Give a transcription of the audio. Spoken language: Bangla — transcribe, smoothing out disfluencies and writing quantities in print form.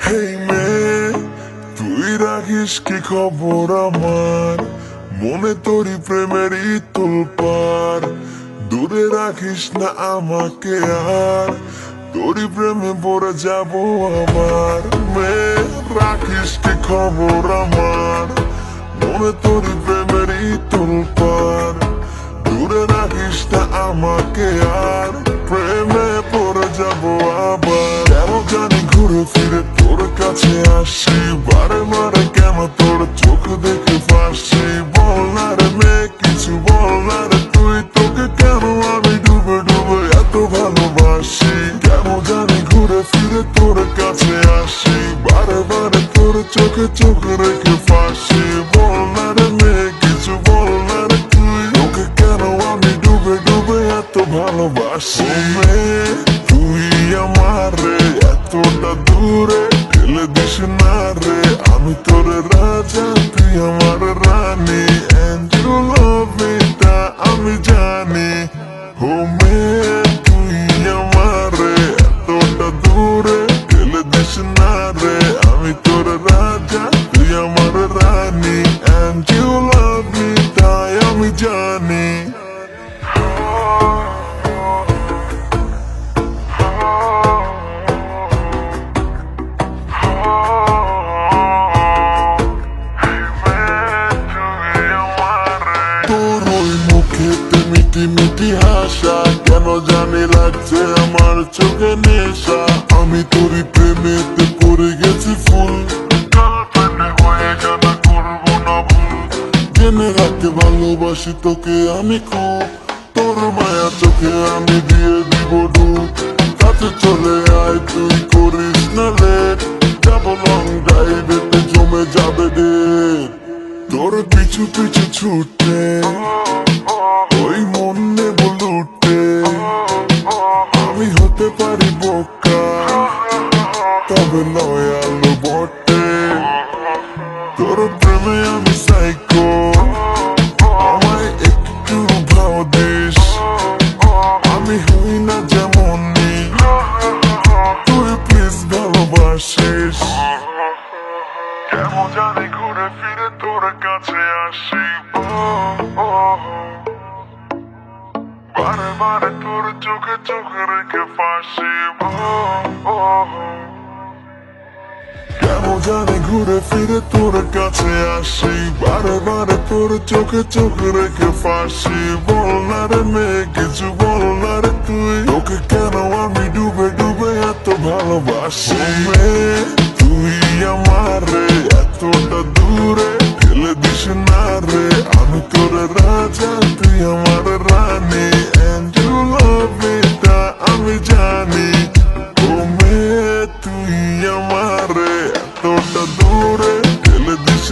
হেই মেয়ে, তুই রাখিস কি খবর আমার? মনে তোরই প্রেমেরই তোলপার, দূরে রাখিস না আমাকে আর, তোরই প্রেমে পড়ে যাব আমার। মেয়ে, রাখিস কি খবর আমার? মনে তোরই প্রেমেরই তোলপার, দূরে রাখিস না আমাকে আর, প্রেমে পড়ে যাব আবার। কেন জানি ঘুরে ফিরে তোর কাছে আসি, বারে বারে কেন তোর চোখ দেখে ফাঁসি? বল না রে মেয়ে, কিছু বল না রে তুই, তোকে কেন আমি ডুবে ডুবে এত ভালোবাসি? কেন জানি ঘুরে ফিরে তোর কাছে আসি, বারে বারে তোর চোখে চোখ রেখে ফাঁসি। বল না রে মেয়ে, কিছু বল না রে তুই, তোকে কেন আমি ডুবে ডুবে এত ভালোবাসি? মেয়ে, তুই আমার রে, এতটা দূরে ঠেলে দিস না রে, আমি তোর রাজা, তুই আমার রানী, and you love me তা আমি জানি। ও মেয়ে, তুই আমার রে, এতটা দূরে ঠেলে দিস না রে, আমি তোর রাজা, তুই আমার রানী, and you love me তাই আমি জানি। তোর ওই মুখেতে মিটি মিটি হাসা, কেন জানি লাগছে আমার চোখে নেশা। আমি তোরই প্রেমেতে পড়ে গেছি ফুল, হয়ে জানা করবো না ভুল। জেনে রাখতে ভালোবাসি তোকে আমি খুব, তোর মায়া চোখে আমি দিয়ে দিব ডুব। কাছে চলে আয়, তুই করিস না লেট, যাবো লং ড্রাইভেতে জমে যাবে ডেট। তোর পিছু পিছু ছুটে ওই মন নেব লুটে, আমি হতে পারি বোকা তবে লয়াল বটে। তোর প্রেমে আমি সাইকো, আমায় একটু ভাও দিস, আমি হই না যেমনই, তুই প্লিজ ভালোবাসিস। কেমন জানি ঘুরে ফিরে তোর কাছে আসি, বারে বারে তোর চোখে চোখে রেখে ফাঁসি। কেমন জানি ঘুরে ফিরে তোর কাছে আসি, বারে বারে তোর চোখে চোখে রেখে ফাঁসি। বল না রে মেয়ে, কিছু বল না রে তুই, তোকে কেন আমি ডুবে ডুবে এত ভালোবাসি? মেয়ে, তুই আমার রে, এতটা দূরে ঠেলে দিস না রে, আমি তোর রাজা, তুই আমার রানী, and you love me তা আমি জানি। ও মেয়ে, তুই আমার রে, এতটা দূরে ঠেলে দিস